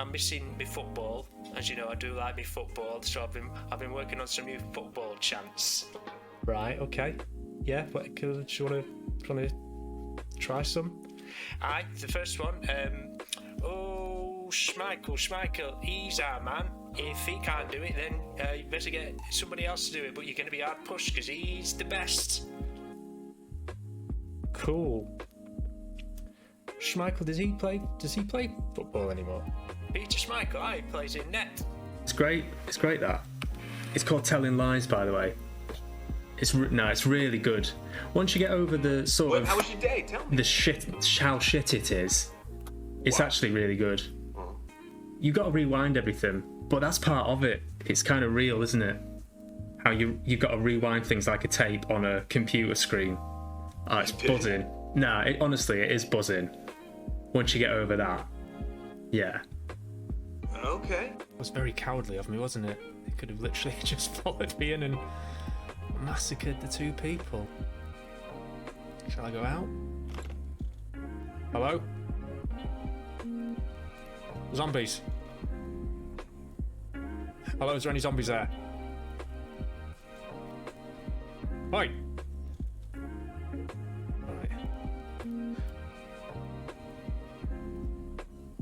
I'm missing my football. As you know, I do like my football, so I've been working on some new football chants. Right. Okay. Yeah. But do you want to try some? Aye. The first one. Schmeichel, he's our man. If he can't do it, then you better get somebody else to do it. But you're going to be hard pushed because he's the best. Cool. Schmeichel, does he play football anymore? Peter Schmeichel, he plays in net. It's great that. It's called Telling Lies, by the way. It's really good. Once you get over the sort of... How was your day? Tell me. How shit it is. It's actually really good. You've got to rewind everything, but that's part of it. It's kind of real, isn't it? How you've got to rewind things like a tape on a computer screen. Oh, it's buzzing. Honestly, it is buzzing. Once you get over that. Yeah. Okay. It was very cowardly of me, wasn't it? They could have literally just followed me in and massacred the two people. Shall I go out? Hello? Zombies. Hello, is there any zombies there? Oi! Right.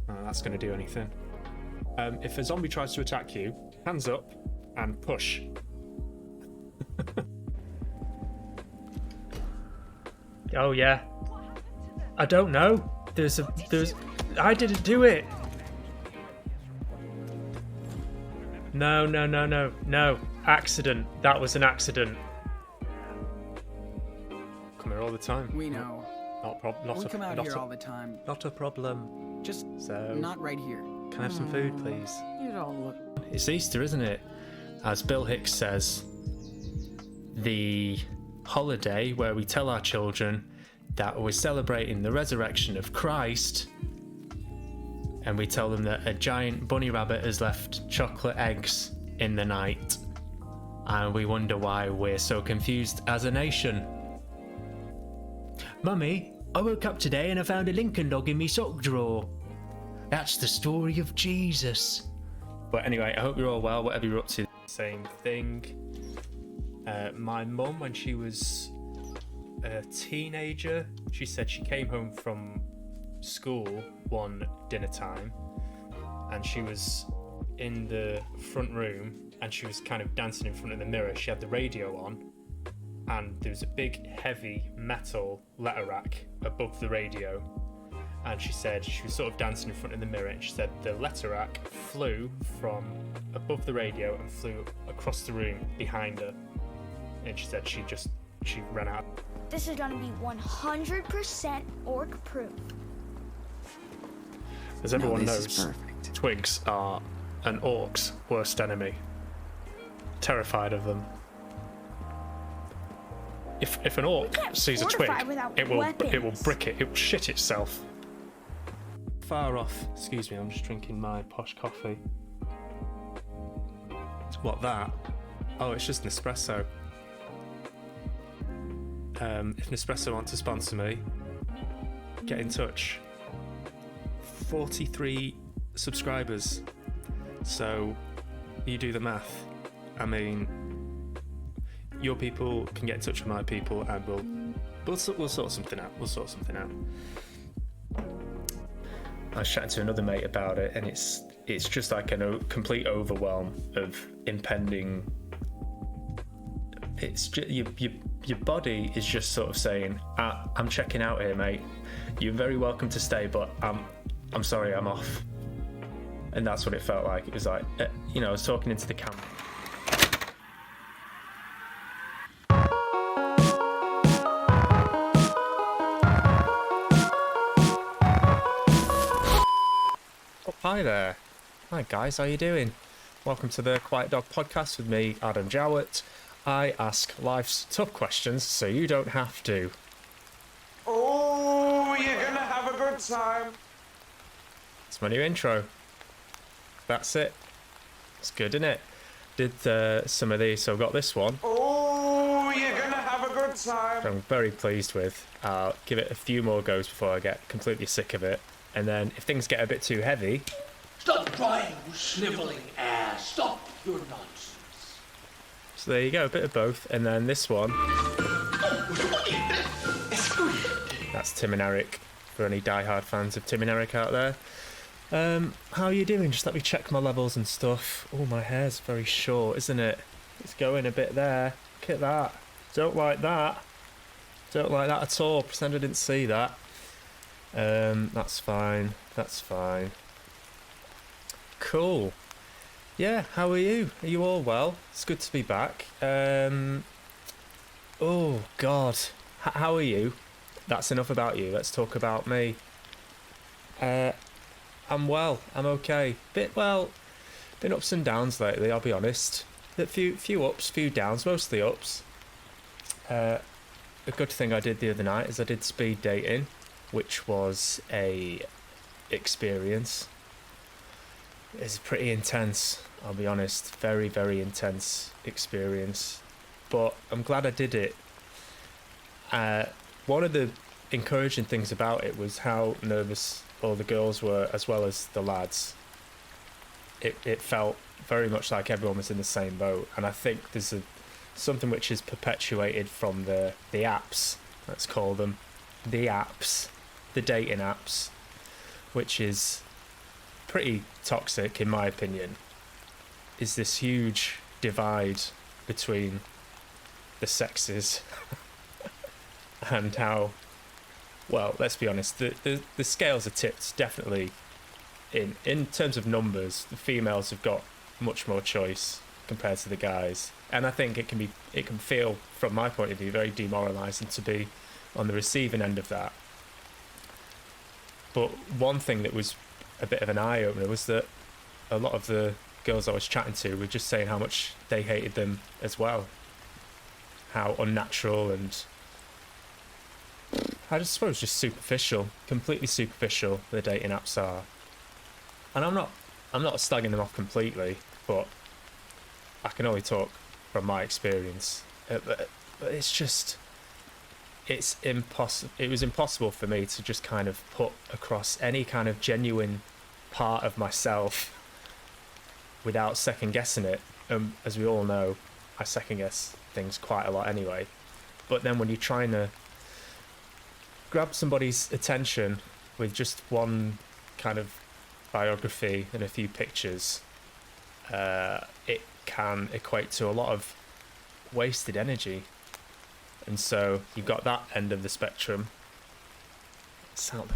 Oh, that's going to do anything. If a zombie tries to attack you, hands up and push. Oh yeah. I don't know. I didn't do it. No. Accident. That was an accident. Come here all the time. We know. We come out here all the time. Not a problem. Just So, not right here. can I have some food, please? You don't look. It's Easter, isn't it? As Bill Hicks says, the holiday where we tell our children that we're celebrating the resurrection of Christ, and we tell them that a giant bunny rabbit has left chocolate eggs in the night, and we wonder why we're so confused as a nation. Mummy, I woke up today and I found a Lincoln dog in me sock drawer. That's the story of Jesus. But anyway, I hope you're all well, whatever you're up to. Same thing. My mum, when she was a teenager, she said she came home from school one dinner time and she was in the front room and she was kind of dancing in front of the mirror. She had the radio on and there was a big heavy metal letter rack above the radio, and she said she was sort of dancing in front of the mirror and she said the letter rack flew from above the radio and flew across the room behind her, and she said she ran out. This is gonna be 100% orc proof. As everyone this is knows, perfect. twigs are an orc's worst enemy. Terrified of them. If an orc sees a twig, it will brick it. It will shit itself. Far off. Excuse me, I'm just drinking my posh coffee. What, that? Oh, it's just Nespresso. If Nespresso want to sponsor me, get in touch. 43 subscribers. So you do the math. I mean, your people can get in touch with my people, and we'll sort something out. We'll sort something out. I was chatting to another mate about it, and it's just like a complete overwhelm of impending. It's just, your body is just sort of saying, "I'm checking out here, mate. You're very welcome to stay, but I'm sorry, I'm off." And that's what it felt like. It was like, I was talking into the camera. Hi there. Hi guys, how you doing? Welcome to the Quiet Dog Podcast with me, Adam Jowett. I ask life's tough questions so you don't have to. Oh, you're gonna have a good time. It's my new intro. That's it. It's good, isn't it? Did some of these, so I've got this one. Oh, you're gonna have a good time. I'm very pleased with. I'll give it a few more goes before I get completely sick of it. And then if things get a bit too heavy... Stop crying, you sniveling ass. Stop your nonsense. So there you go, a bit of both. And then this one, that's Tim and Eric, for any die-hard fans of Tim and Eric out there. How are you doing? Just let me check my levels and stuff. Oh, my hair's very short, isn't it? It's going a bit there. Look at that. Don't like that. Don't like that at all. Pretend I didn't see that. That's fine. That's fine. Cool. Yeah, how are you? Are you all well? It's good to be back. Oh, God. How are you? That's enough about you. Let's talk about me. I'm well. I'm okay. Been ups and downs lately, I'll be honest. A few ups, few downs, mostly ups. A good thing I did the other night is I did speed dating, which was a experience. It's pretty intense, I'll be honest. Very, very intense experience. But I'm glad I did it. One of the encouraging things about it was how nervous all the girls were, as well as the lads. It felt very much like everyone was in the same boat, and I think there's something which is perpetuated from the apps, let's call them, the apps, the dating apps, which is pretty toxic in my opinion, is this huge divide between the sexes and how, well, let's be honest, the scales are tipped definitely. In terms of numbers, the females have got much more choice compared to the guys, and I think it can feel, from my point of view, very demoralising to be on the receiving end of that. But one thing that was a bit of an eye-opener was that a lot of the girls I was chatting to were just saying how much they hated them as well, how unnatural and, I just suppose, just superficial, completely superficial the dating apps are. And I'm not slagging them off completely, but I can only talk from my experience. But it's just, it was impossible for me to just kind of put across any kind of genuine part of myself without second guessing it. As we all know, I second guess things quite a lot anyway. But then when you're trying to grab somebody's attention with just one kind of biography and a few pictures, it can equate to a lot of wasted energy. And so you've got that end of the spectrum. This out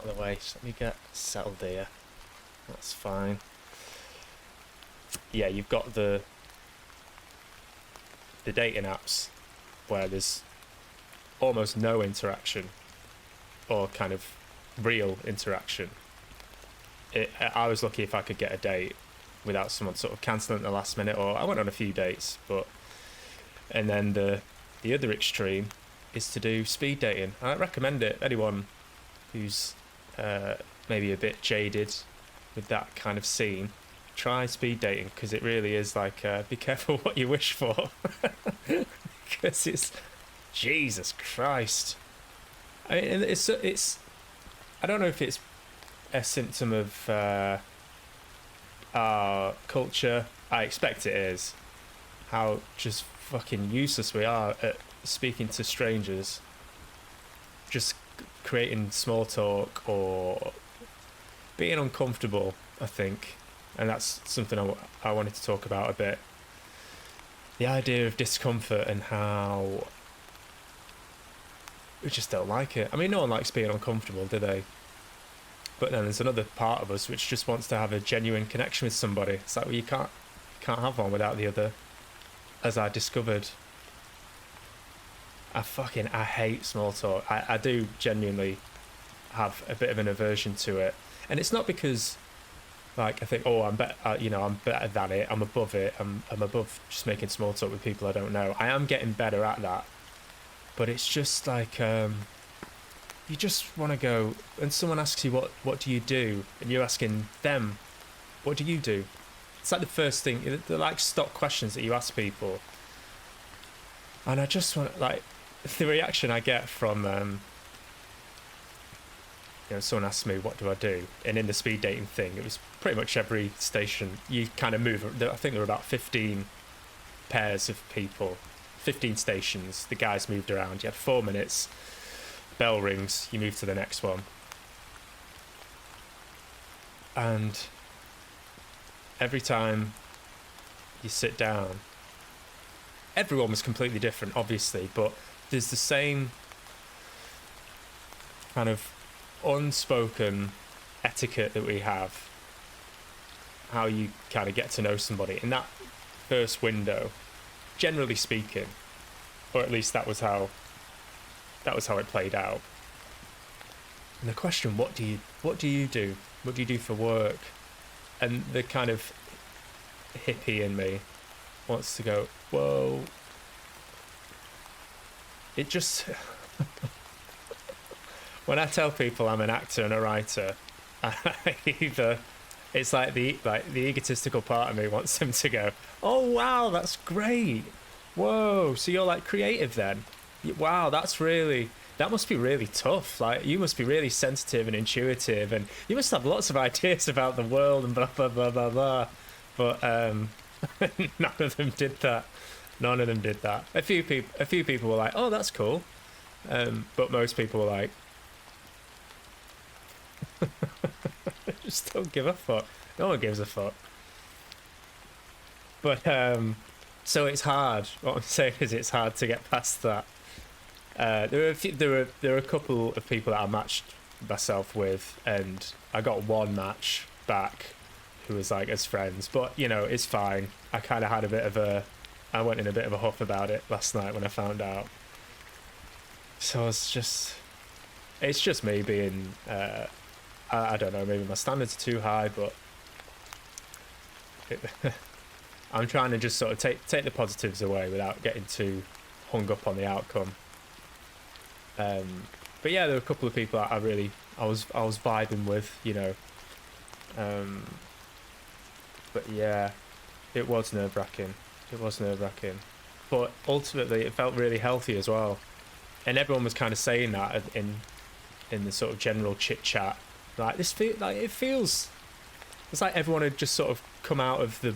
of the way. Just let me get settled here. That's fine. Yeah, you've got the dating apps where there's almost no interaction, or kind of real interaction. I was lucky if I could get a date without someone sort of cancelling at the last minute, or I went on a few dates, and then the other extreme is to do speed dating. I recommend it. Anyone who's maybe a bit jaded with that kind of scene, try speed dating, because it really is like, be careful what you wish for, because it's, Jesus Christ. I mean, it's I don't know if it's a symptom of our culture. I expect it is. How just fucking useless we are at speaking to strangers, just creating small talk or being uncomfortable, I think. And that's something I wanted to talk about a bit. The idea of discomfort and how we just don't like it. I mean, no one likes being uncomfortable, do they? But then there's another part of us which just wants to have a genuine connection with somebody. It's like, well, you can't have one without the other. As I discovered, I hate small talk. I do genuinely have a bit of an aversion to it, and it's not because, like, I think, oh, I'm better, I'm better than it. I'm above it. I'm above just making small talk with people I don't know. I am getting better at that, but it's just like, you just want to go, and someone asks you what do you do, and you're asking them, what do you do? It's like the first thing. They're like stock questions that you ask people, and I just want, like, the reaction I get from someone asked me what do I do, and in the speed dating thing, it was pretty much every station you kind of move. I think there were about 15 pairs of people, 15 stations. The guys moved around. You had 4 minutes. Bell rings. You move to the next one. And every time you sit down, everyone was completely different, obviously, but there's the same kind of unspoken etiquette that we have, how you kind of get to know somebody in that first window, generally speaking, or at least that was how it played out. And the question, what do you do? What do you do for work? And the kind of hippie in me wants to go, whoa. It just... When I tell people I'm an actor and a writer, either it's like the egotistical part of me wants them to go, oh wow, that's great. Whoa, so you're like creative then? Wow, that must be really tough. Like, you must be really sensitive and intuitive, and you must have lots of ideas about the world and blah blah blah blah blah. But none of them did that. None of them did that. A few people were like, oh, that's cool. But most people were like, just don't give a fuck. No one gives a fuck. But so it's hard. What I'm saying is, it's hard to get past that. There are a couple of people that I matched myself with, and I got one match back who was like as friends. But it's fine. I kind of had I went in a bit of a huff about it last night when I found out. So it's just me being. I don't know, maybe my standards are too high, but I'm trying to just sort of take the positives away without getting too hung up on the outcome. But yeah, there were a couple of people that I was vibing with, but yeah, it was nerve-wracking. But ultimately it felt really healthy as well, and everyone was kind of saying that in the sort of general chit chat. Like, it feels, it's like everyone had just sort of come out of the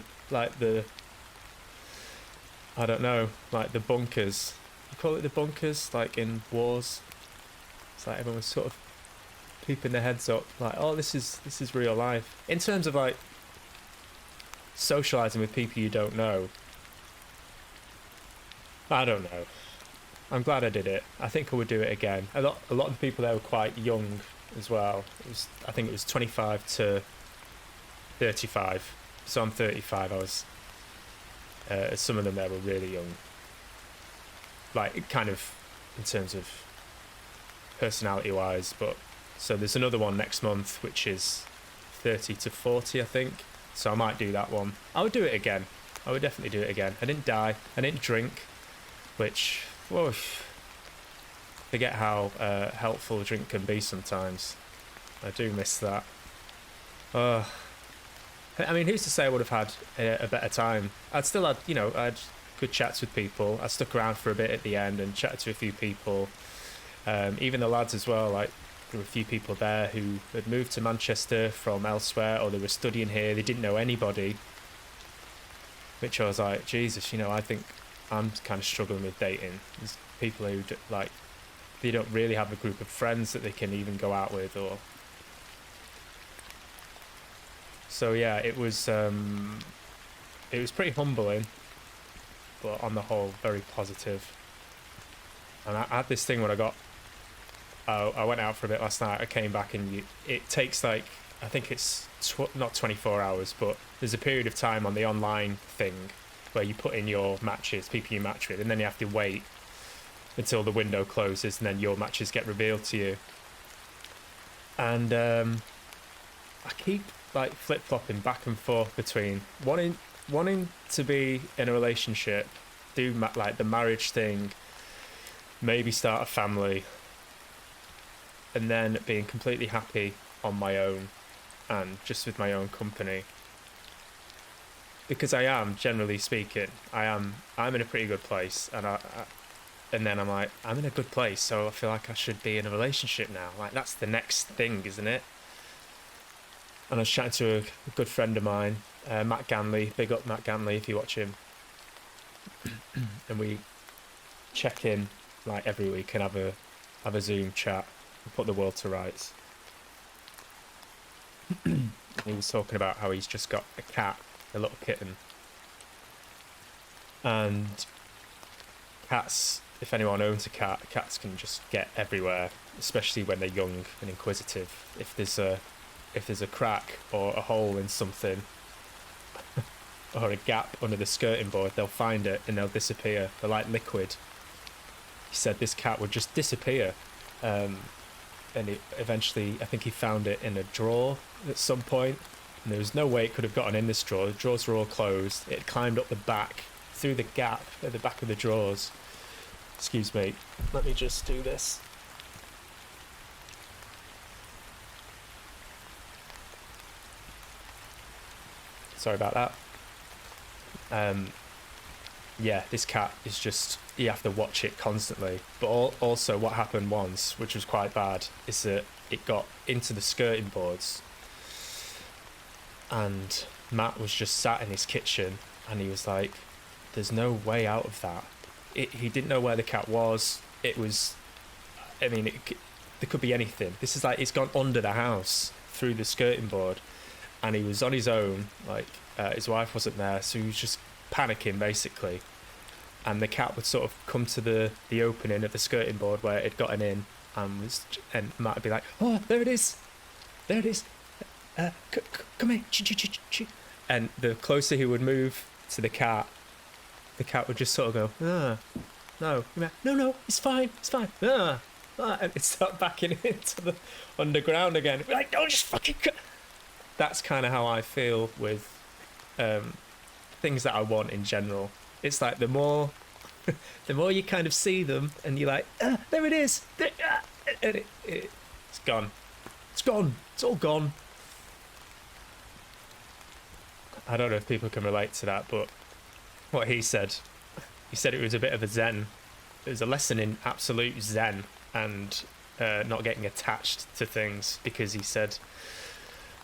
I don't know, like the bunkers. You call it the bunkers, like in wars. It's like everyone was sort of peeping their heads up, like, oh, this is real life. In terms of like socializing with people you don't know, I don't know. I'm glad I did it. I think I would do it again. A lot of the people there were quite young as well. I think it was 25 to 35. So I'm 35. I was. Some of them there were really young. Like, kind of in terms of personality-wise. But so there's another one next month, which is 30 to 40, I think. So I might do that one. I would do it again. I would definitely do it again. I didn't die. I didn't drink, which, whoa, forget how helpful a drink can be sometimes. I do miss that. I mean, who's to say I would have had a better time? I'd still had, I had good chats with people. I stuck around for a bit at the end and chatted to a few people. Even the lads as well, like, there were a few people there who had moved to Manchester from elsewhere, or they were studying here. They didn't know anybody. Which I was like, Jesus, I think I'm kind of struggling with dating. There's people who, like, they don't really have a group of friends that they can even go out with, or... So yeah, it was pretty humbling, but on the whole, very positive. And I had this thing when I went out for a bit last night. I came back, and it takes, like, I think it's not 24 hours, but there's a period of time on the online thing where you put in your matches, people you match with, and then you have to wait until the window closes, and then your matches get revealed to you. And I keep, like, flip-flopping back and forth between wanting to be in a relationship, do like the marriage thing, maybe start a family, and then being completely happy on my own and just with my own company. Because I am, generally speaking, I'm in a pretty good place, and and then I'm like, I'm in a good place, so I feel like I should be in a relationship now. Like, that's the next thing, isn't it? And I was chatting to a good friend of mine, Matt Ganley. Big up Matt Ganley if you watch him. And we check in like every week and have a Zoom chat and put the world to rights. He was talking about how he's just got a cat, a little kitten. And cats, if anyone owns a cat, cats can just get everywhere, especially when they're young and inquisitive. If there's a crack or a hole in something or a gap under the skirting board, they'll find it and they'll disappear. They're like liquid. He said this cat would just disappear. And eventually, I think he found it in a drawer at some point, and there was no way it could have gotten in this drawer. The drawers were all closed. It climbed up the back, through the gap at the back of the drawers. Excuse me, let me just do this. Sorry about that. Yeah, this cat is just, you have to watch it constantly. But also what happened once, which was quite bad, is that it got into the skirting boards. And Matt was just sat in his kitchen and he was like, there's no way out of that. He didn't know where the cat was. It was, I mean, there could be anything. This is like, it's gone under the house through the skirting board. And he was on his own, like his wife wasn't there, so he was just panicking basically. And the cat would sort of come to the opening of the skirting board where it had gotten in, and Matt would be like, oh, there it is, come here, and the closer he would move to the cat would just sort of go, no, it's fine, and it'd start backing into the underground again. Be like, don't just fucking. That's kind of how I feel with things that I want in general. It's like the more you kind of see them and you're like, there it is, and it's gone. It's all gone. I don't know if people can relate to that, but what he said it was a bit of a zen. It was a lesson in absolute zen and not getting attached to things, because he said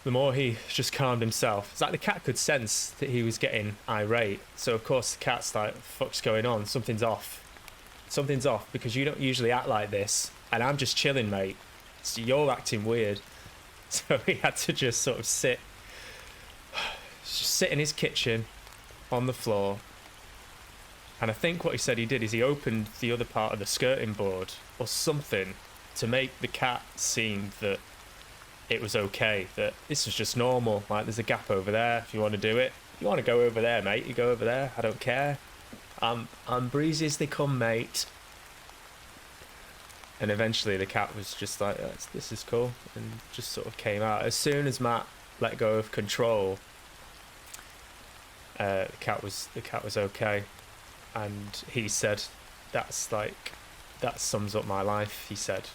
the more he just calmed himself, it's like the cat could sense that he was getting irate. So of course the cat's like, fuck's going on? Something's off, because you don't usually act like this, and I'm just chilling, mate. So you're acting weird. So he had to just sort of sit in his kitchen on the floor. And I think what he said he did is he opened the other part of the skirting board or something to make the cat seem that it was okay, that this was just normal. Like, there's a gap over there. If you want to do it, you want to go over there, mate, you go over there. I don't care. I'm breezy as they come, mate. And eventually the cat was just like, this is cool, and just sort of came out. As soon as Matt let go of control, the cat was okay. And he said, that sums up my life, he said.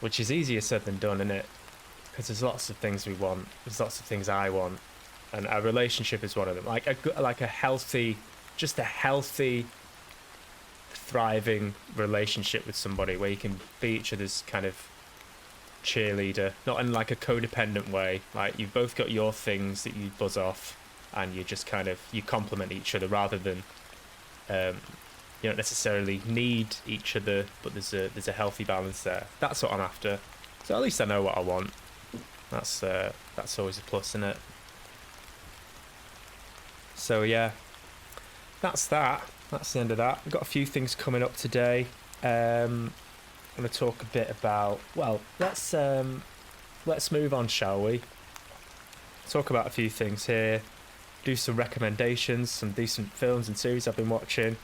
Which is easier said than done, isn't it? Because there's lots of things we want. There's lots of things I want, and a relationship is one of them. Like a healthy, thriving relationship with somebody where you can be each other's kind of cheerleader, not in like a codependent way. Like, you've both got your things that you buzz off, and you just kind of complement each other, rather than you don't necessarily need each other, but there's a healthy balance there. That's what I'm after. So at least I know what I want. That's always a plus, isn't it? So yeah, that's that. That's the end of that. I've got a few things coming up today. I'm going to talk a bit about. Well, let's move on, shall we? Talk about a few things here. Do some recommendations, some decent films and series I've been watching.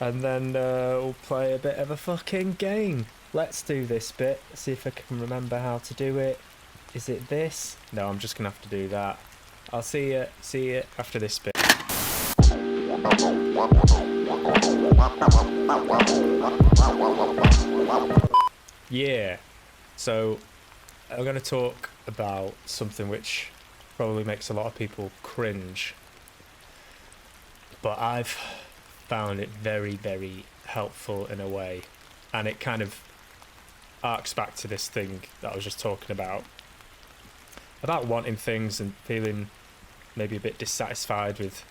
And then we'll play a bit of a fucking game. Let's do this bit. See if I can remember how to do it. Is it this? No, I'm just going to have to do that. I'll see you after this bit. Yeah. So I'm going to talk about something which probably makes a lot of people cringe. But I've found it very, very helpful in a way. And it kind of arcs back to this thing that I was just talking about wanting things and feeling maybe a bit dissatisfied with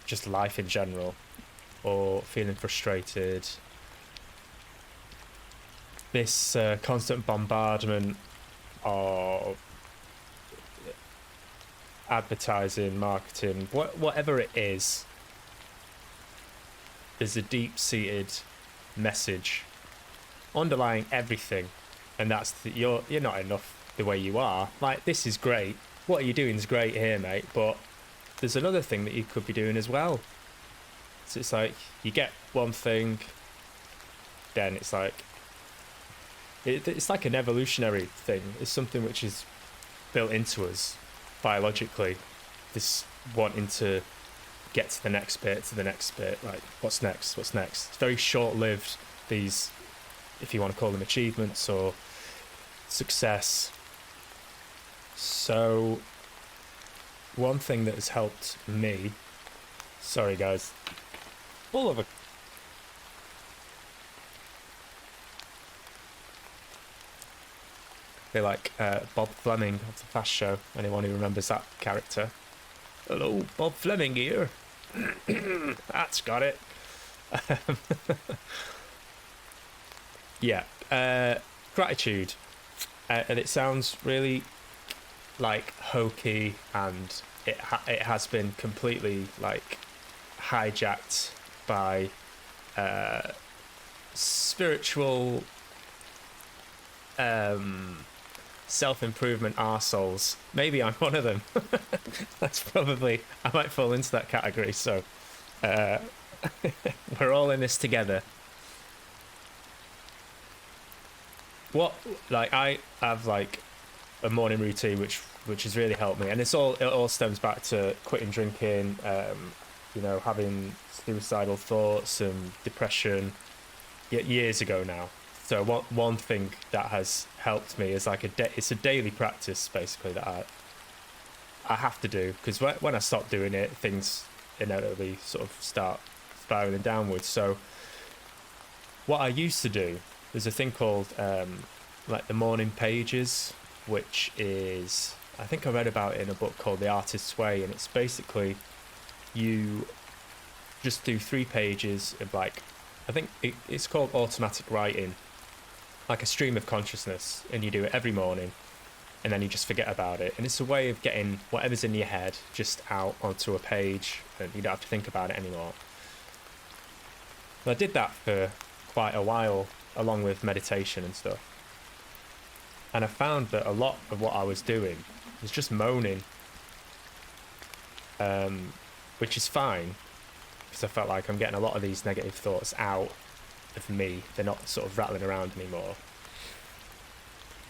just life in general, or feeling frustrated. This constant bombardment of advertising, marketing, whatever it is, there's a deep-seated message underlying everything, and that's that you're not enough the way you are. Like, this is great, what you're doing is great here, mate, but there's another thing that you could be doing as well. So it's like you get one thing, then it's like it's like an evolutionary thing. It's something which is built into us biologically, this wanting to get to the next bit, like what's next. It's very short-lived, these, if you want to call them achievements or success. So one thing that has helped me, sorry guys, full of a they're like Bob Fleming of the Fast Show, anyone who remembers that character. Hello, Bob Fleming here. That's got it. Yeah, gratitude, and it sounds really like hokey, and it has been completely like hijacked by spiritual self-improvement arseholes. Maybe I'm one of them. That's probably, I might fall into that category, so we're all in this together. I have like a morning routine which has really helped me, and it all stems back to quitting drinking, having suicidal thoughts and depression years ago now. So one thing that has helped me is like it's a daily practice basically that I have to do, because when I stop doing it, things inevitably sort of start spiraling downwards. So what I used to do, there's a thing called like the morning pages, which is, I think I read about it in a book called The Artist's Way, and it's basically you just do 3 pages of like, I think it's called automatic writing, like a stream of consciousness, and you do it every morning, and then you just forget about it, and it's a way of getting whatever's in your head just out onto a page, and you don't have to think about it anymore. I did that for quite a while, along with meditation and stuff, and I found that a lot of what I was doing was just moaning, which is fine, because I felt like I'm getting a lot of these negative thoughts out of me. They're not sort of rattling around anymore.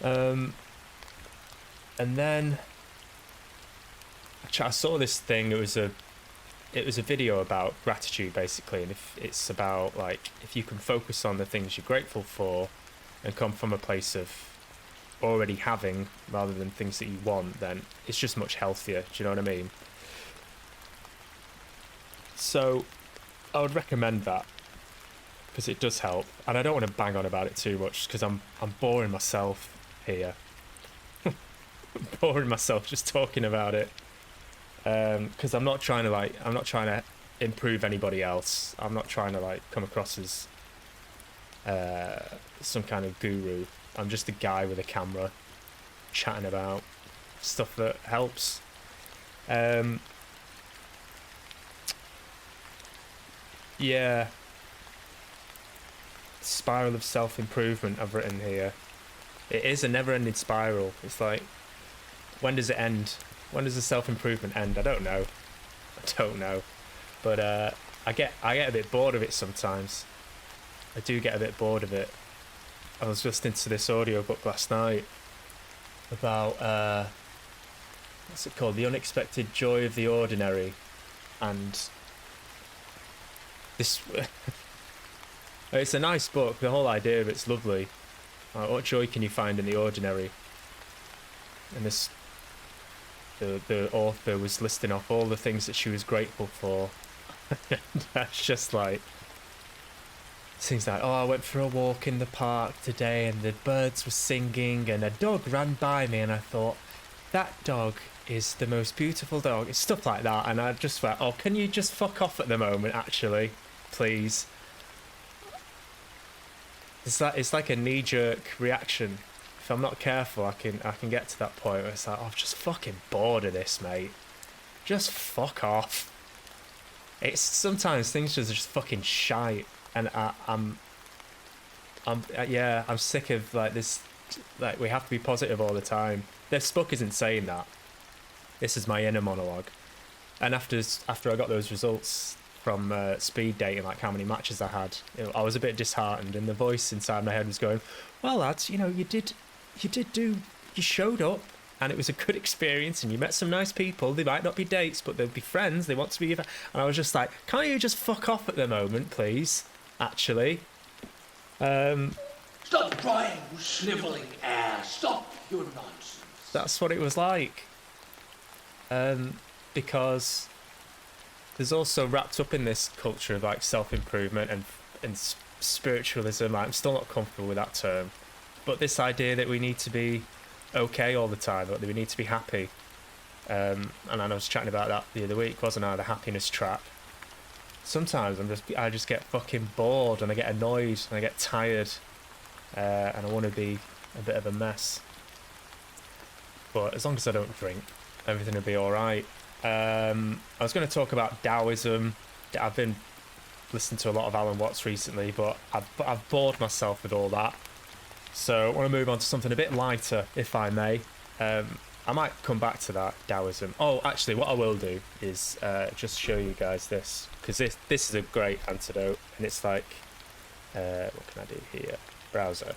And then I saw this thing. It was a video about gratitude basically, and if it's about like, if you can focus on the things you're grateful for and come from a place of already having rather than things that you want, then it's just much healthier. Do you know what I mean? So I would recommend that, because it does help, and I don't want to bang on about it too much, because I'm boring myself here. Boring myself just talking about it, because I'm not trying to improve anybody else. I'm not trying to like come across as some kind of guru. I'm just a guy with a camera chatting about stuff that helps. Yeah. Spiral of self-improvement I've written here. It is a never-ending spiral. It's like, when does it end? When does the self-improvement end? I don't know. But I get a bit bored of it sometimes. I do get a bit bored of it. I was listening to this audiobook last night about what's it called? The Unexpected Joy of the Ordinary, and this it's a nice book. The whole idea of it's lovely. What joy can you find in the ordinary? And the author was listing off all the things that she was grateful for That's just like, seems like, oh, I went for a walk in the park today and the birds were singing and a dog ran by me and I thought, that dog is the most beautiful dog. It's stuff like that. And I just went, oh, can you just fuck off at the moment, actually? Please. It's like a knee-jerk reaction. If I'm not careful, I can get to that point where it's like, oh, I'm just fucking bored of this, mate. Just fuck off. It's sometimes things just fucking shite. And I'm sick of like this. Like, we have to be positive all the time. This book isn't saying that. This is my inner monologue. And after I got those results from speed dating, like how many matches I had, I was a bit disheartened, and the voice inside my head was going, "Well, lads, you showed up, and it was a good experience, and you met some nice people. They might not be dates, but they'll be friends. They want to be." And I was just like, "Can't you just fuck off at the moment, please?" Actually. Stop crying, you sniveling ass. Stop your nonsense. That's what it was like. Because there's also wrapped up in this culture of like self-improvement and spiritualism. I'm still not comfortable with that term, but this idea that we need to be okay all the time, that we need to be happy. And I was chatting about that the other week, wasn't I? The happiness trap. Sometimes I just get fucking bored and I get annoyed and I get tired, and I want to be a bit of a mess. But as long as I don't drink, everything will be all right. I was going to talk about Taoism. I've been listening to a lot of Alan Watts recently, but I've bored myself with all that. So I want to move on to something a bit lighter, if I may. I might come back to that, Taoism. Oh, actually, what I will do is just show you guys this, because this is a great antidote, and it's like, what can I do here? Browser.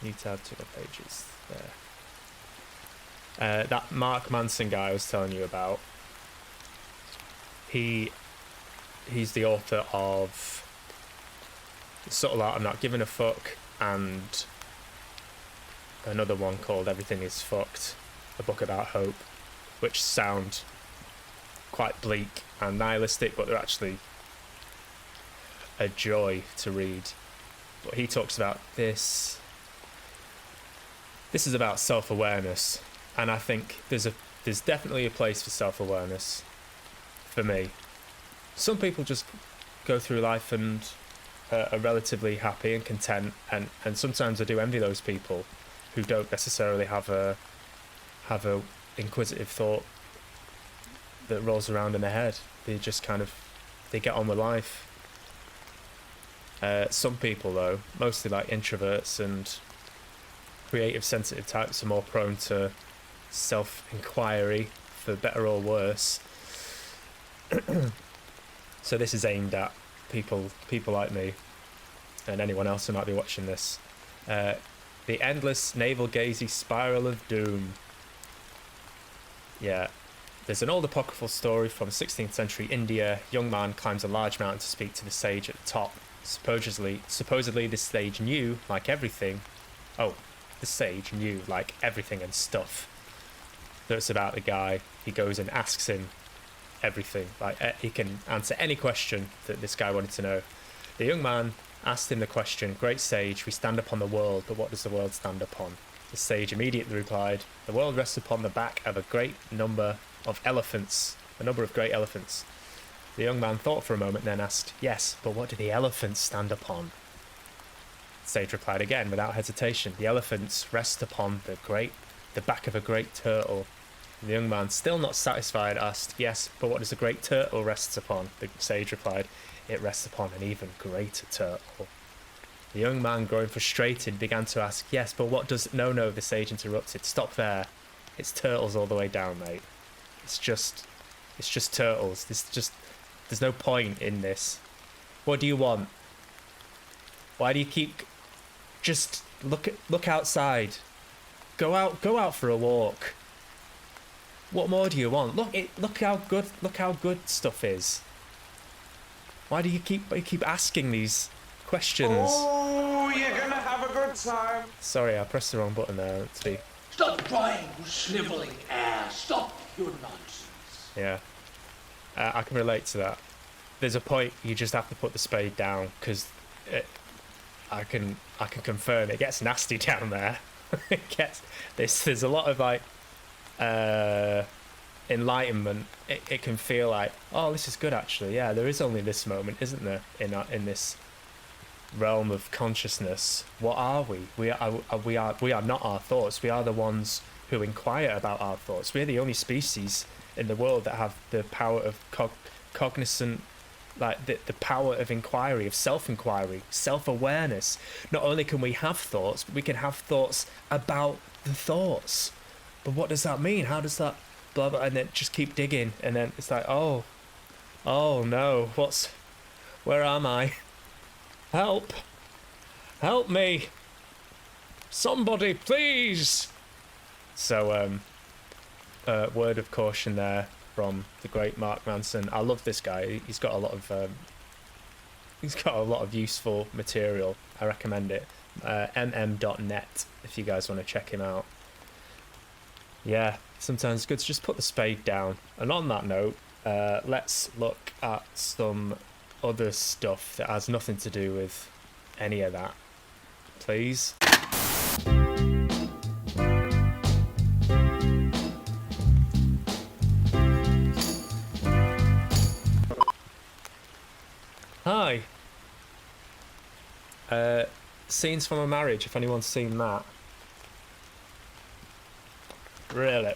Need to add 2 more pages there. That Mark Manson guy I was telling you about, he's the author of Subtle Art I'm Not Giving a Fuck, and another one called Everything Is Fucked, a book about hope, which sound quite bleak and nihilistic, but they're actually a joy to read. But he talks about this is about self-awareness, and I think there's definitely a place for self-awareness for me. Some people just go through life and are relatively happy and content, and sometimes I do envy those people who don't necessarily have a inquisitive thought that rolls around in their head. They just they get on with life. Some people though, mostly like introverts and creative sensitive types, are more prone to self-inquiry, for better or worse. So this is aimed at people like me and anyone else who might be watching this. The endless navel-gazy spiral of doom. Yeah, there's an old apocryphal story from 16th century India. A young man climbs a large mountain to speak to the sage at the top. Supposedly this sage knew like everything. Oh, the sage knew like everything and stuff. So it's about the guy. He goes and asks him everything. Like, he can answer any question that this guy wanted to know. The young man asked him the question, "Great sage, we stand upon the world, but what does the world stand upon?" The sage immediately replied, "The world rests upon the back of a great number of elephants, a number of great elephants." The young man thought for a moment, then asked, "Yes, but what do the elephants stand upon?" The sage replied again without hesitation, "The elephants rest upon the back of a great turtle." The young man, still not satisfied, asked, "Yes, but what does a great turtle rests upon?" The sage replied, "It rests upon an even greater turtle." The young man, growing frustrated, began to ask, "Yes, but what does..." No, the sage interrupted. "Stop there. It's turtles all the way down, mate. It's just turtles. There's no point in this. What do you want? Why do you keep... Just look outside. Go out for a walk. What more do you want? Look how good stuff is. Why do you keep asking these questions?" Oh, you're gonna have a good time. Sorry, I pressed the wrong button there. Stop crying, you sniveling ass. Stop your nonsense. Yeah. I can relate to that. There's a point you just have to put the spade down, because I can confirm it gets nasty down there. It gets there's a lot of like enlightenment. It can feel like, oh, this is good actually. Yeah, there is only this moment, isn't there, in this realm of consciousness? What are we? We are not our thoughts. We are the ones who inquire about our thoughts. We're the only species in the world that have the power of cognizant, like the power of inquiry, of self-inquiry, self-awareness. Not only can we have thoughts, but we can have thoughts about the thoughts. But what does that mean? How does that blah blah? And then just keep digging, and then it's like, oh no, where am I? Help me, somebody please. So word of caution there from the great Mark Manson. I love this guy. He's got a lot of useful material. I recommend it. mm.net if you guys want to check him out. Yeah, sometimes it's good to just put the spade down. And on that note, let's look at some other stuff that has nothing to do with any of that, please. Hi. Scenes from a Marriage, if anyone's seen that. Really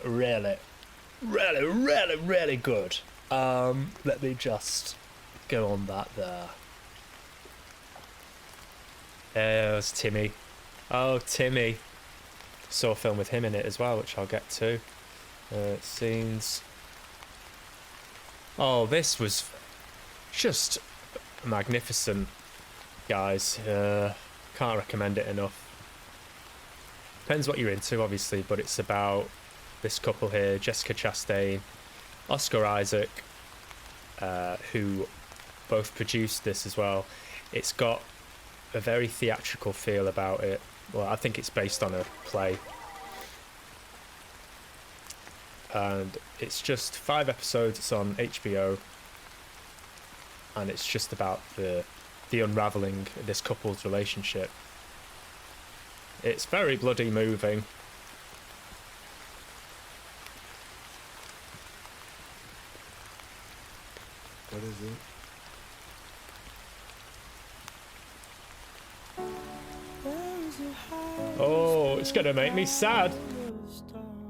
good. Let me just go on that there. There's Timmy. Oh, Timmy. Saw a film with him in it as well, which I'll get to. Scenes. Oh, this was just magnificent, guys. Can't recommend it enough. Depends what you're into, obviously, but it's about this couple here, Jessica Chastain, Oscar Isaac, who both produced this as well. It's got a very theatrical feel about it. Well, I think it's based on a play. And it's just 5 episodes. It's on HBO. And it's just about the unravelling of this couple's relationship. It's very bloody moving. What is it? Oh, it's gonna make me sad.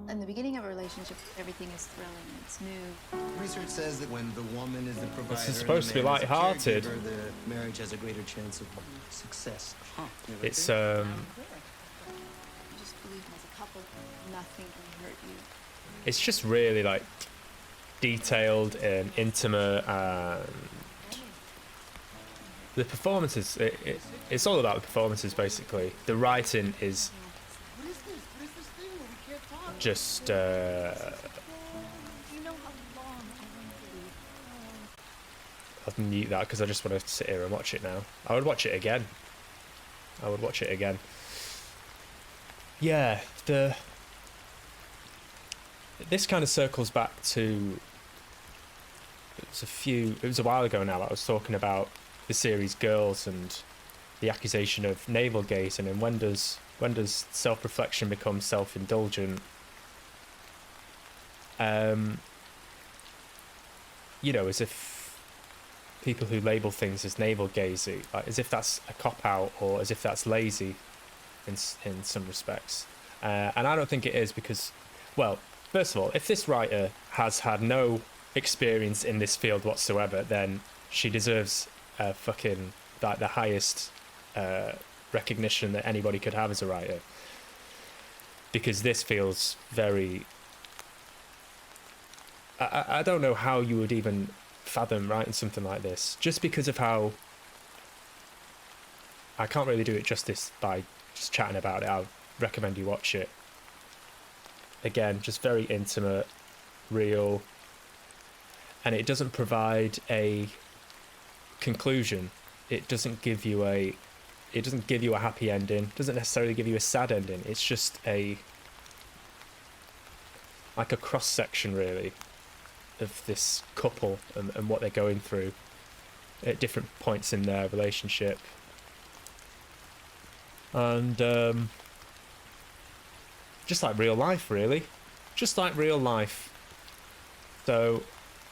In the beginning of a relationship, everything is thrilling, it's new. Research says that when the woman is the provider, This is supposed to be and the man is the light-hearted. caregiver, the marriage has a greater chance of success. It's You just believe as a couple, nothing can hurt you. it's just really like detailed and intimate, and the performances. It's all about the performances, basically. The writing is just. I'll mute that because I just want to sit here and watch it now. I would watch it again. Yeah, this kind of circles back to. It was a while ago now. I was talking about the series Girls and the accusation of navel gazing, and when does self-reflection become self-indulgent? As if people who label things as navel gazing, like as if that's a cop-out or as if that's lazy in some respects. And I don't think it is, because, well, first of all, if this writer has had no experience in this field whatsoever, then she deserves fucking like the highest recognition that anybody could have as a writer, because this feels very. I don't know how you would even fathom writing something like this, just because of how. I can't really do it justice by just chatting about it. I recommend you watch it. Again, just very intimate, real, and it doesn't provide a conclusion. It doesn't give you a happy ending. It doesn't necessarily give you a sad ending. It's just a like a cross section really of this couple and what they're going through at different points in their relationship. And just like real life, really. Just like real life. So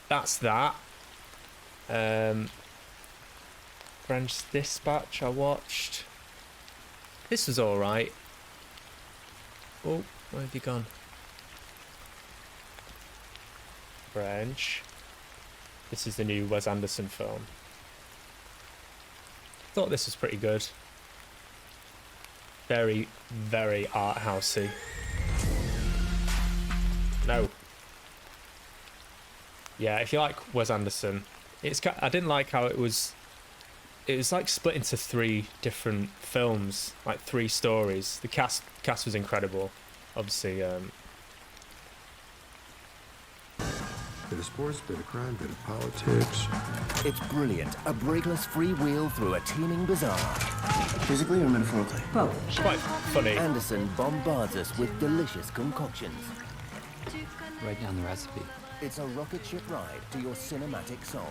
that's that. French Dispatch I watched. This was alright. Oh, where have you gone? French. This is the new Wes Anderson film. Thought this was pretty good. Very, very art housey. No. Yeah, if you like Wes Anderson, I didn't like how it was like split into 3 different films, like 3 stories. The cast was incredible, obviously. Bit of sports, bit of crime, bit of politics. It's brilliant. A brakeless freewheel through a teeming bazaar. Physically or metaphorically? Both. It's quite funny. Anderson bombards us with delicious concoctions. Write down the recipe. It's a rocket ship ride to your cinematic soul.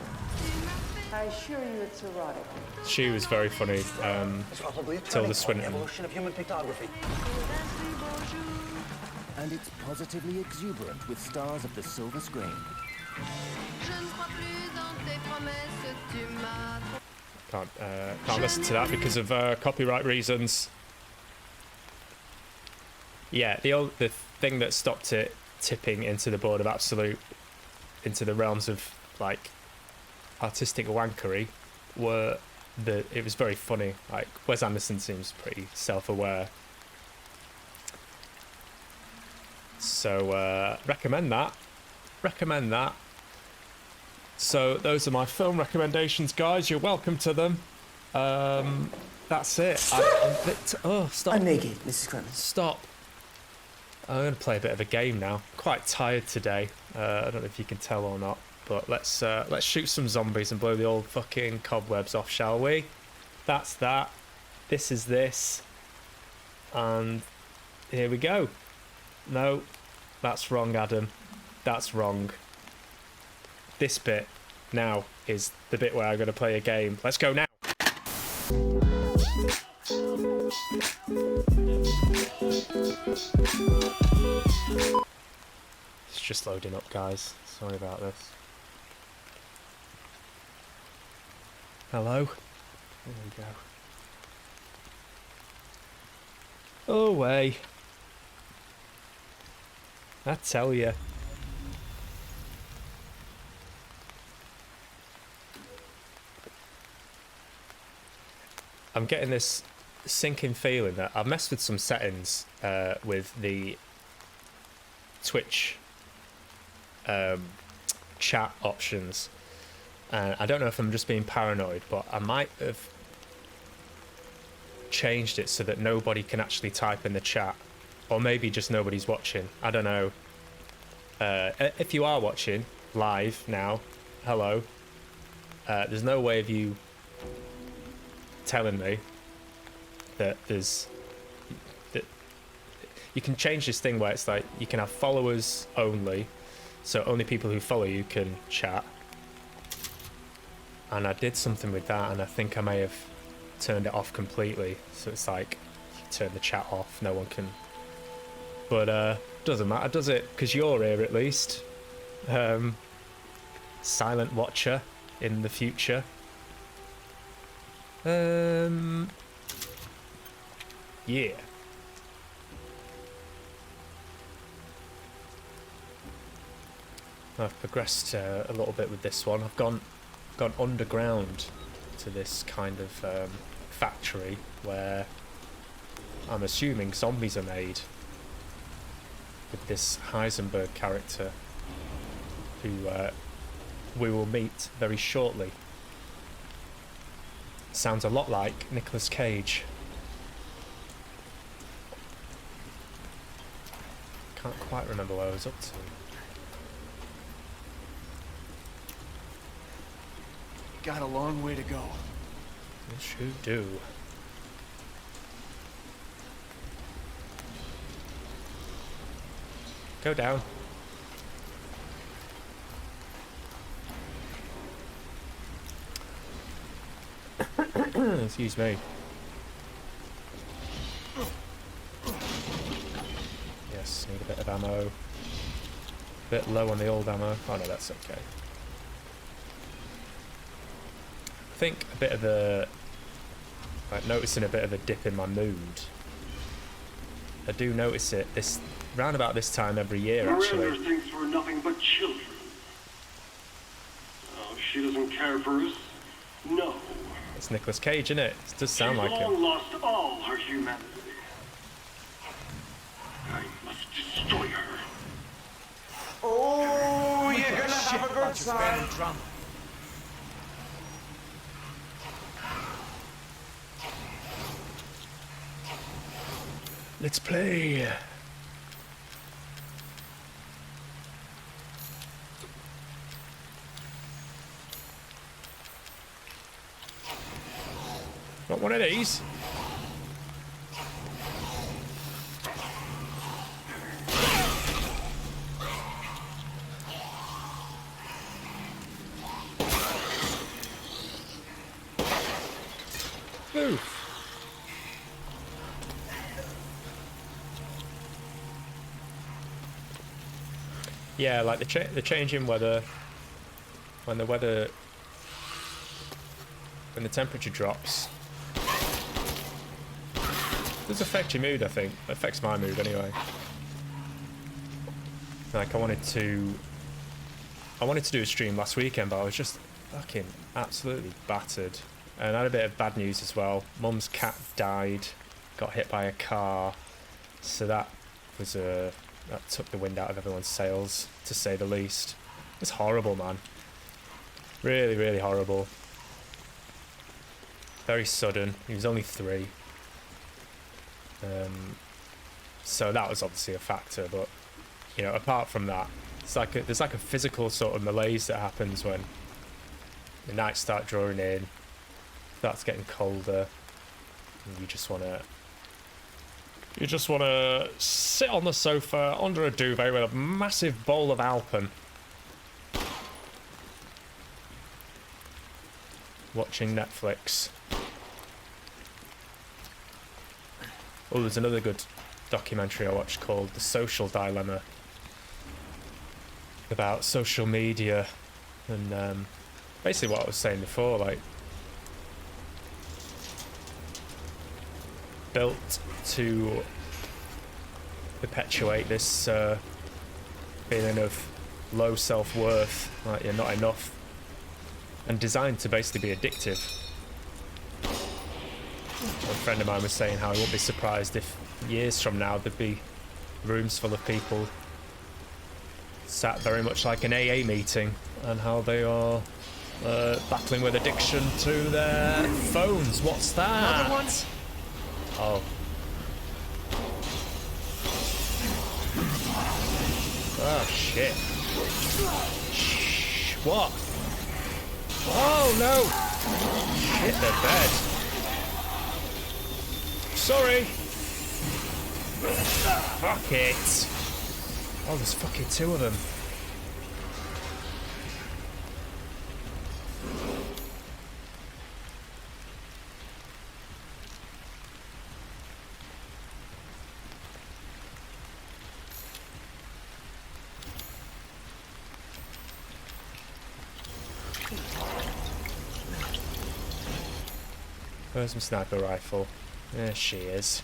I assure you it's erotic. She was very funny. It's probably a Tilda Swinton. evolution of human pictography. And it's positively exuberant with stars of the silver screen. Can't listen to that because of copyright reasons. Yeah, the thing that stopped it tipping into the board of absolute, into the realms of like artistic wankery, it was very funny. Like Wes Anderson seems pretty self-aware, so recommend that. So those are my film recommendations, guys. You're welcome to them. That's it. Stop. I'm naked, Mrs. Clemens. Stop. I'm going to play a bit of a game now. I'm quite tired today. I don't know if you can tell or not, but let's shoot some zombies and blow the old fucking cobwebs off, shall we? That's that. This is this. And here we go. No, that's wrong, Adam. That's wrong. This bit now is the bit where I'm going to play a game. Let's go now. It's just loading up, guys. Sorry about this. Hello? There we go. Away. I tell you. I'm getting this sinking feeling that I've messed with some settings with the Twitch chat options, and I don't know if I'm just being paranoid, but I might have changed it so that nobody can actually type in the chat, or maybe just nobody's watching. I don't know. If you are watching live now, hello. There's no way of you telling me that that you can change this thing where it's like you can have followers only, so only people who follow you can chat. And I did something with that, and I think I may have turned it off completely, so it's like you turn the chat off, no one can. But doesn't matter, does it? Because you're here at least. Silent watcher in the future. Yeah. I've progressed a little bit with this one. I've gone underground to this kind of factory where I'm assuming zombies are made, with this Heisenberg character who we will meet very shortly. Sounds a lot like Nicolas Cage. Can't quite remember what I was up to. Got a long way to go. Yes, you do. Go down. excuse me. Yes, need a bit of ammo. Bit low on the old ammo. Oh no, that's okay. I think a bit of a... like noticing a bit of a dip in my mood. I do notice it this round about this time every year, actually. Miranda thinks we're nothing but children. Oh, she doesn't care for us. No. It's Nicolas Cage, isn't it? It does sound like She's him. long lost all her humanity. I must destroy her. Oh, you're gonna have a good time. Let's play. Not one of these. Oof. Yeah, like the change in weather, when the temperature drops, does affect your mood. I think it affects my mood anyway. Like I wanted to do a stream last weekend, but I was just fucking absolutely battered, and I had a bit of bad news as well. Mum's cat died, got hit by a car, so that took the wind out of everyone's sails, to say the least. It's horrible, man. Really, really horrible. Very sudden. He was only 3. So that was obviously a factor, but you know, apart from that, there's like a physical sort of malaise that happens when the nights start drawing in, starts getting colder, and you just want to sit on the sofa under a duvet with a massive bowl of Alpen, watching Netflix. Oh, there's another good documentary I watched called The Social Dilemma, about social media and basically what I was saying before, like built to perpetuate this feeling of low self-worth, like you're not enough, and designed to basically be addictive. A friend of mine was saying how he wouldn't be surprised if years from now there'd be rooms full of people sat very much like an AA meeting, and how they are battling with addiction to their phones. What's that? Another one? Oh. Oh shit. Shh. What? Oh no! Hit the bed. Sorry. Fuck it. Oh, there's fucking 2 of them. Where's my sniper rifle? There she is.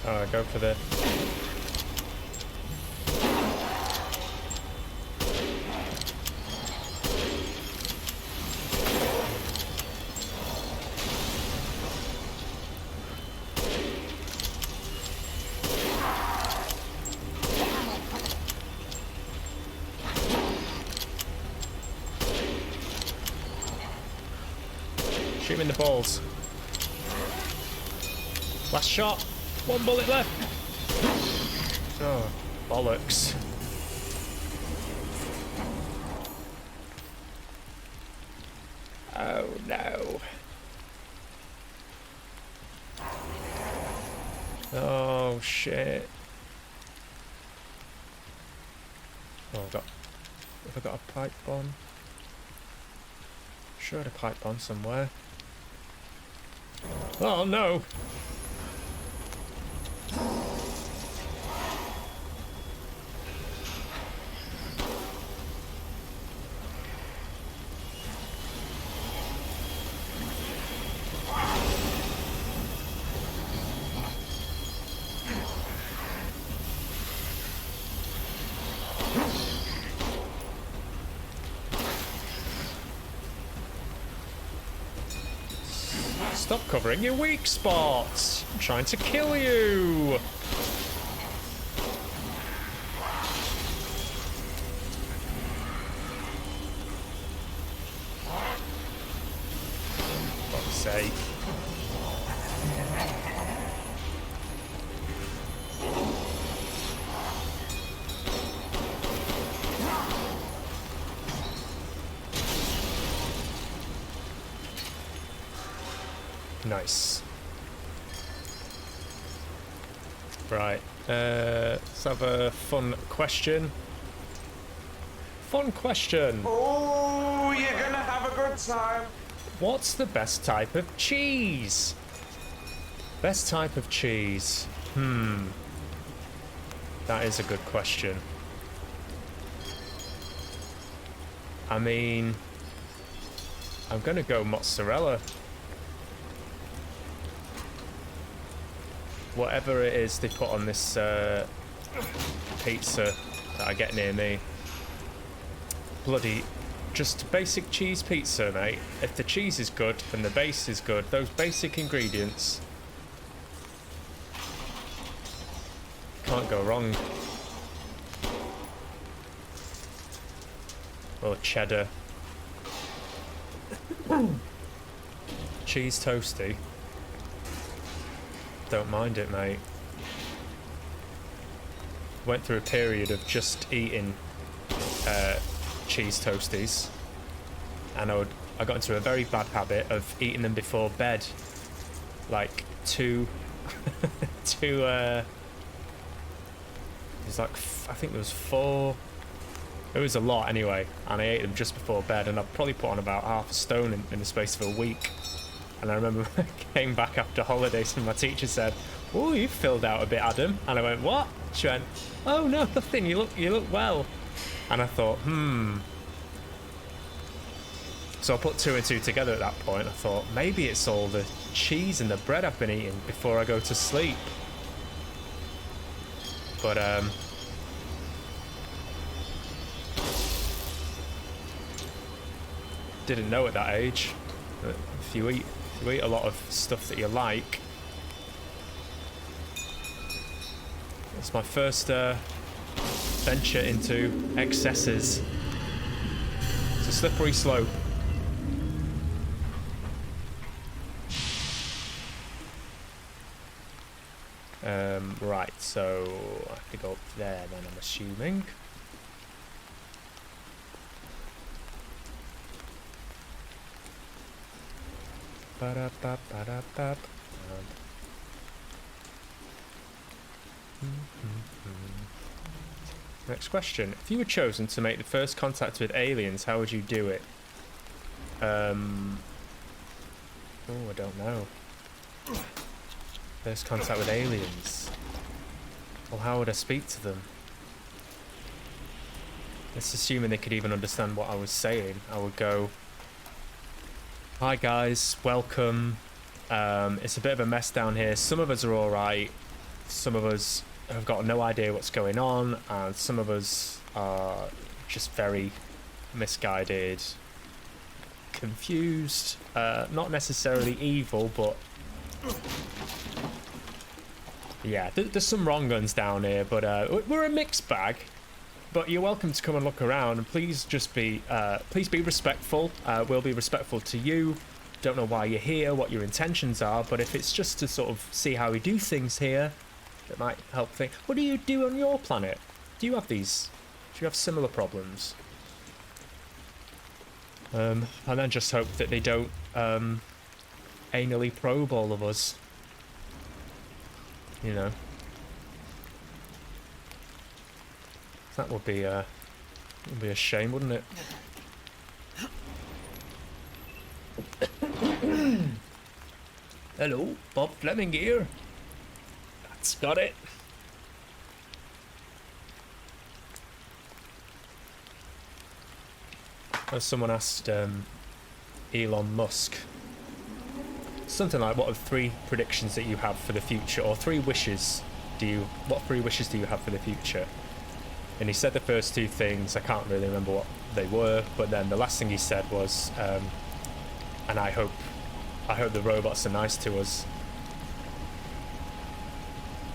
Oh, go for the... Shoot him in the balls. Last shot. 1 bullet left. Oh, bollocks. Oh no. shit. Oh, have I got a pipe bomb? Sure, I had a pipe bomb somewhere. Oh no! Stop covering your weak spots! I'm trying to kill you! For fuck's sake. Nice. Right, let's have a fun question. Fun question! Oh, you're gonna have a good time. What's the best type of cheese? Best type of cheese? That is a good question. I mean, I'm gonna go mozzarella. Whatever it is they put on this pizza that I get near me. Bloody, just basic cheese pizza, mate. If the cheese is good and the base is good, those basic ingredients, can't go wrong. Or cheddar. Cheese toasty. Don't mind it, mate. Went through a period of just eating cheese toasties, and I got into a very bad habit of eating them before bed, like it was like I think there was 4. It was a lot anyway, and I ate them just before bed, and I probably put on about half a stone in the space of a week. And I remember I came back after holidays and my teacher said, "Oh, you've filled out a bit, Adam." And I went, "What?" She went, "Oh no, nothing, you look well." And I thought, So I put 2 and 2 together at that point. I thought, maybe it's all the cheese and the bread I've been eating before I go to sleep. But didn't know at that age that if you eat a lot of stuff that you like. It's my first venture into excesses. It's a slippery slope. Right, so I have to go up there then, I'm assuming. Next question. If you were chosen to make the first contact with aliens, how would you do it? Oh, I don't know. First contact with aliens. Well, how would I speak to them? Let's assuming they could even understand what I was saying. I would go, "Hi guys, welcome. It's a bit of a mess down here. Some of us are alright. Some of us have got no idea what's going on. And some of us are just very misguided, confused. Not necessarily evil, but yeah, there's some wrong uns down here. But we're a mixed bag. But you're welcome to come and look around, and please just be respectful. We'll be respectful to you. Don't know why you're here, what your intentions are, but if it's just to sort of see how we do things here, that might help things. What do you do on your planet? Do you have these? Do you have similar problems?" And then just hope that they don't anally probe all of us. You know, That would be a shame, wouldn't it? Hello, Bob Fleming here. That's got it. As someone asked Elon Musk something like, what are 3 predictions that you have for the future, or 3 wishes what 3 wishes do you have for the future? And he said the first 2 things. I can't really remember what they were, but then the last thing he said was, and I hope the robots are nice to us.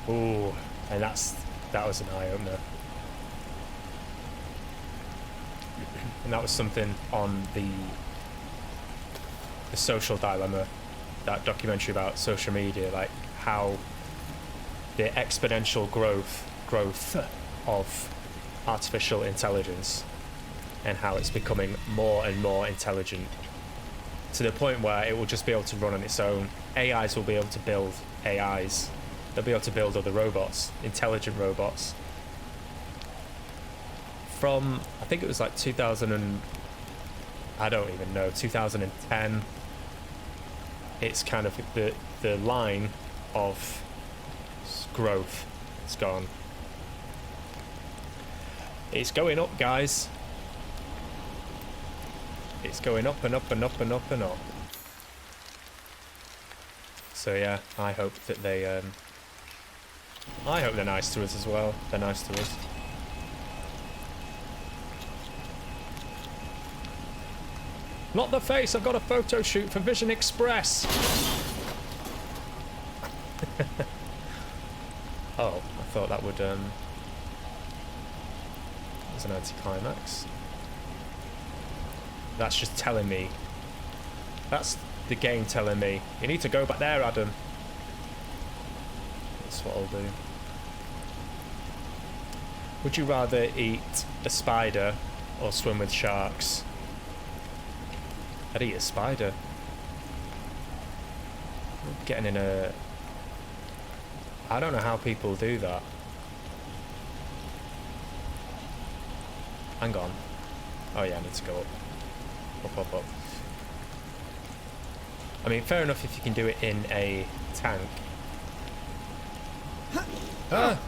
Ooh, and that was an eye-opener. And that was something on the Social Dilemma, that documentary about social media, like how the exponential growth of artificial intelligence and how it's becoming more and more intelligent to the point where it will just be able to run on its own. AIs will be able to build AIs. They'll be able to build other robots, intelligent robots. From, I think it was like 2010, it's kind of the line of growth. It's gone. It's going up, guys. It's going up and up and up and up and up. So yeah, I hope that they I hope they're nice to us as well. They're nice to us. Not the face, I've got a photo shoot for Vision Express. Oh, I thought that would was an anticlimax. That's just telling me. That's the game telling me. You need to go back there, Adam. That's what I'll do. Would you rather eat a spider or swim with sharks? I'd eat a spider. Getting in a... I don't know how people do that. Hang on. Oh yeah, I need to go up. Up. I mean, fair enough if you can do it in a tank. Ah!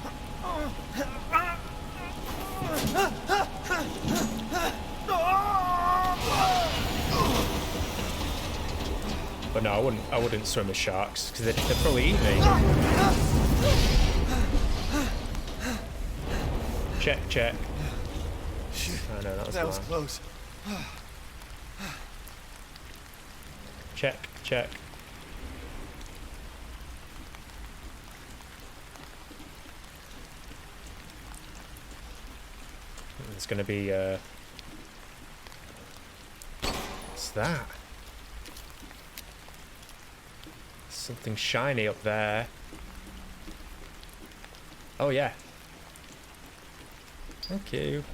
But no, I wouldn't swim with sharks because they'd probably eat me. Check. Oh no, that was close. Check. It's gonna be what's that? Something shiny up there. Oh yeah. Thank you.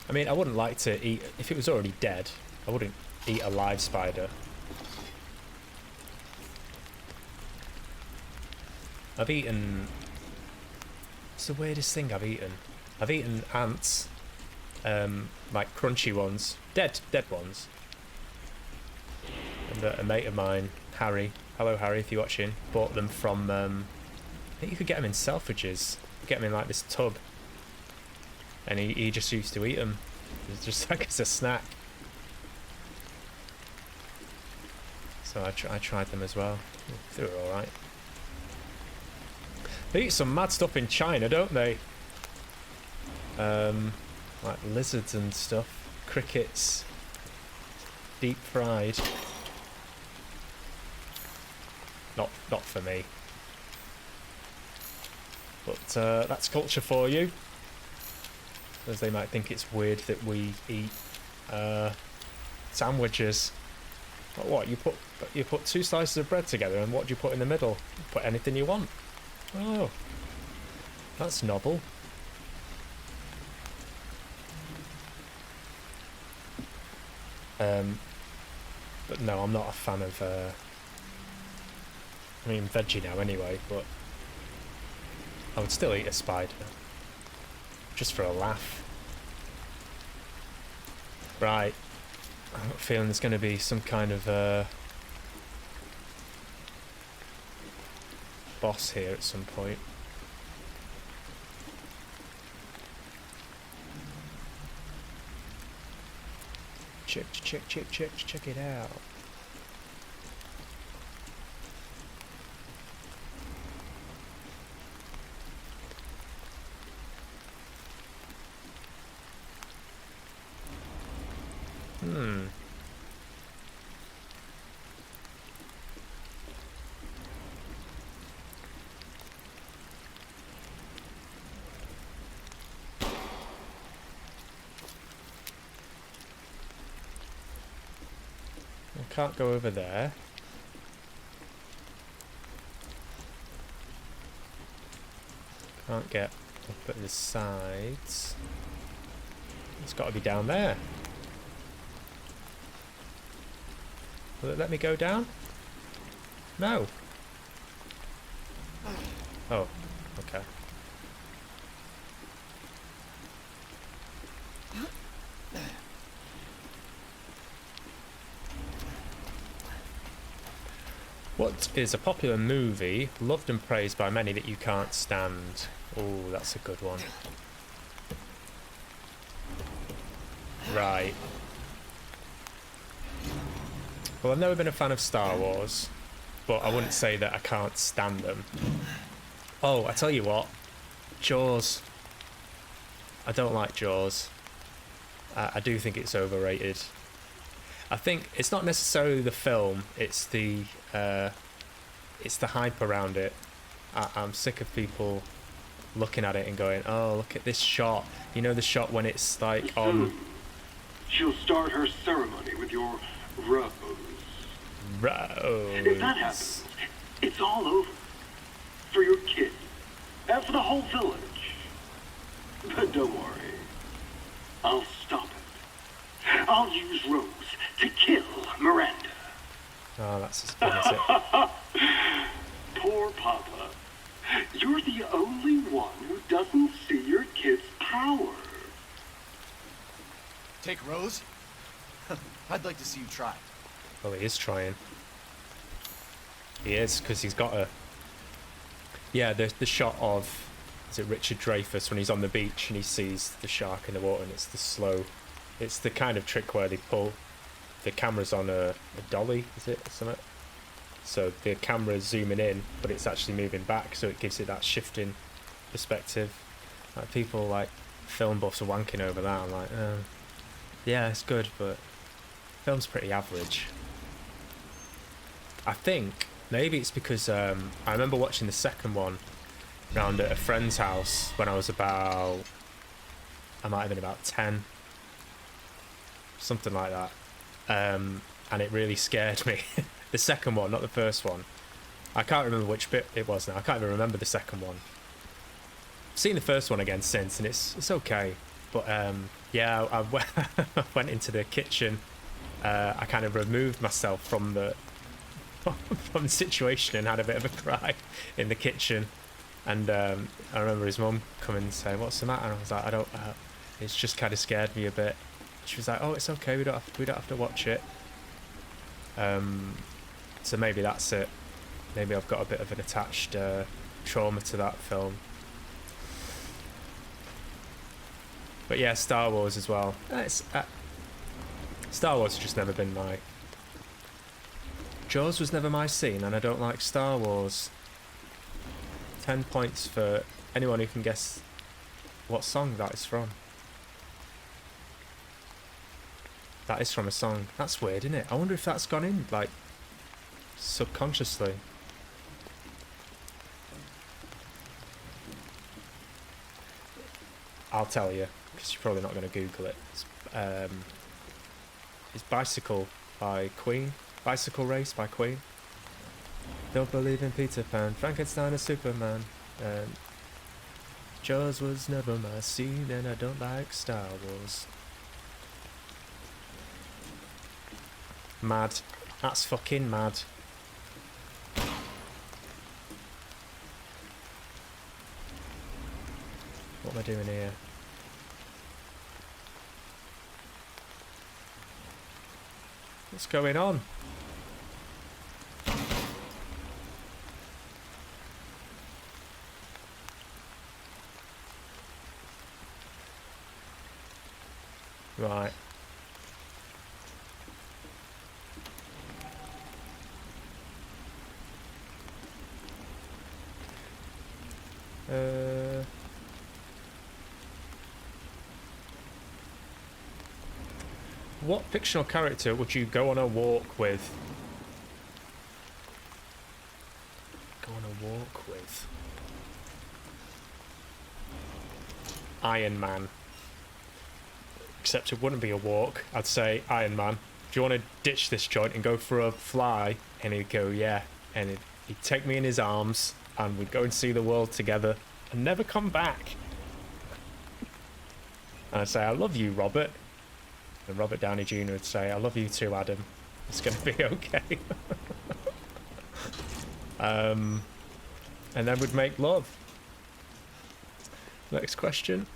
I mean, I wouldn't like to eat... If it was already dead, I wouldn't eat a live spider. I've eaten... It's the weirdest thing I've eaten. I've eaten ants. Like crunchy ones. Dead ones. And a mate of mine, Harry... Hello Harry, if you're watching. Bought them from... I think you could get them in Selfridges. Get them in like this tub. And he just used to eat them. It's just like as a snack. So I tried them as well. They were alright. They eat some mad stuff in China, don't they? Like lizards and stuff. Crickets. Deep fried. Not for me. But that's culture for you. As they might think it's weird that we eat sandwiches. But what, you put 2 slices of bread together and what do you put in the middle? You put anything you want. Oh, that's novel. But no, I'm not a fan of I mean veggie now anyway, but I would still eat a spider. just for a laugh. Right. I have a feeling there's going to be some kind of boss here at some point. Check it out. Can't go over there. Can't get up at the sides. It's got to be down there. Will it let me go down? No. Oh, okay. What is a popular movie, loved and praised by many, that you can't stand? Oh, that's a good one. Right. Well, I've never been a fan of Star Wars, but I wouldn't say that I can't stand them. Oh, I tell you what. Jaws. I don't like Jaws. I do think it's overrated. I think it's not necessarily the film, it's the hype around it. I'm sick of people looking at it and going, oh, look at this shot. You know the shot when it's like on... She'll start her ceremony with your rose. Rose. If that happens, it's all over. For your kid. And for the whole village. But don't worry. I'll stop it. I'll use Rose to kill Miranda. Oh, that's as good as it. Poor Papa. You're the only one who doesn't see your kid's power. Take Rose? I'd like to see you try. Well, he is trying. He is, because he's got a... Yeah, the shot of... Is it Richard Dreyfuss when he's on the beach and he sees the shark in the water, and it's the slow... It's the kind of trick where they pull the cameras on a dolly, is it, or something? So the camera's zooming in, but it's actually moving back, so it gives it that shifting perspective. Like, people like film buffs are wanking over that. I'm like, yeah, it's good, but film's pretty average. I think maybe it's because I remember watching the second one round at a friend's house when I was about... I might have been about 10. Something like that. And it really scared me. The second one, not the first one. I can't remember which bit it was now. I can't even remember the second one. I've seen the first one again since, and it's okay. But yeah, I went into the kitchen. I kind of removed myself from the situation and had a bit of a cry in the kitchen. And I remember his mum coming and saying, "What's the matter?" And I was like, "I don't." It's just kind of scared me a bit. She was like, "Oh, it's okay. We don't have to watch it." So maybe that's it. Maybe I've got a bit of an attached trauma to that film. But yeah, Star Wars as well. Star Wars has just never been my... Jaws was never my scene, and I don't like Star Wars. 10 points for anyone who can guess what song that is from. That is from a song. That's weird, isn't it? I wonder if that's gone in, like, subconsciously. I'll tell you, because you're probably not going to Google it. It's Bicycle by Queen. Bicycle Race by Queen. Don't believe in Peter Pan, Frankenstein or Superman. Jaws was never my scene, and I don't like Star Wars. Mad. That's fucking mad. What am I doing here? What's going on? Right. What fictional character would you go on a walk with? Go on a walk with? Iron Man. Except it wouldn't be a walk. I'd say, Iron Man, do you want to ditch this joint and go for a fly? And he'd go, yeah. And he'd take me in his arms and we'd go and see the world together and never come back. And I'd say, I love you, Robert. And Robert Downey Jr. would say, I love you too, Adam. It's going to be okay. And then we'd make love. Next question.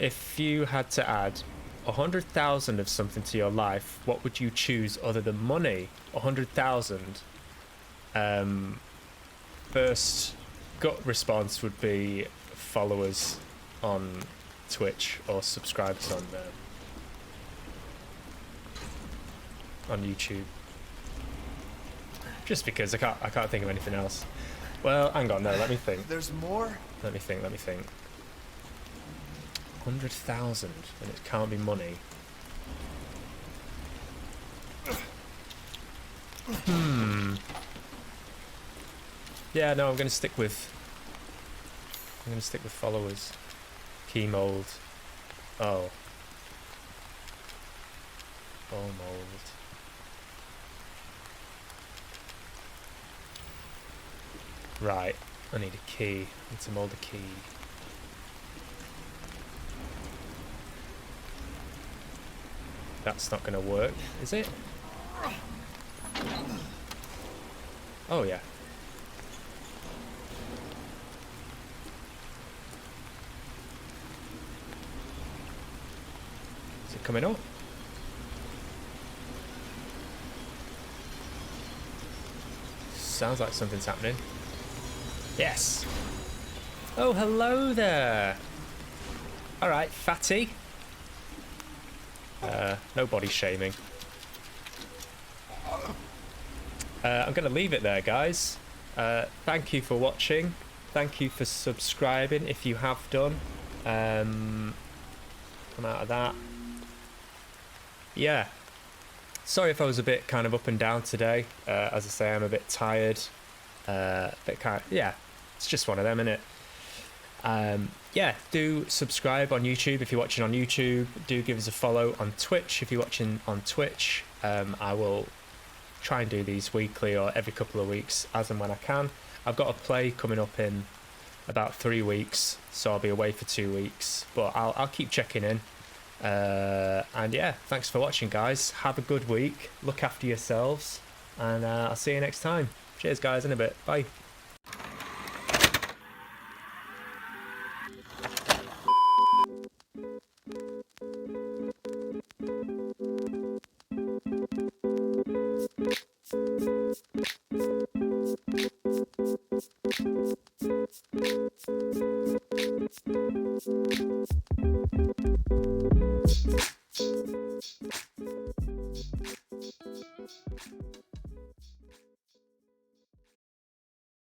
If you had to add 100,000 of something to your life, what would you choose other than money? 100,000. First gut response would be followers on Twitch or subscribers on YouTube. Just because I can't think of anything else. Well, hang on, no, let me think. There's more? Let me think. 100,000, and it can't be money. Yeah, no, I'm gonna stick with followers. Key mold. Oh. Ball mold. Right, I need a key. I need to mold a key. That's not going to work, is it? Oh, yeah. Is it coming up? Sounds like something's happening. Yes. Oh, hello there. All right, fatty. No body shaming. I'm going to leave it there, guys. Thank you for watching. Thank you for subscribing if you have done. Come out of that. Yeah. Sorry if I was a bit kind of up and down today. As I say, I'm a bit tired. Yeah, it's just one of them, innit? Yeah, do subscribe on YouTube if you're watching on YouTube. Do give us a follow on Twitch if you're watching on Twitch. I will try and do these weekly or every couple of weeks as and when I can. I've got a play coming up in about 3 weeks, so I'll be away for 2 weeks, but I'll keep checking in. And yeah, thanks for watching, guys. Have a good week, look after yourselves, and I'll see you next time. Cheers, guys, in a bit. Bye.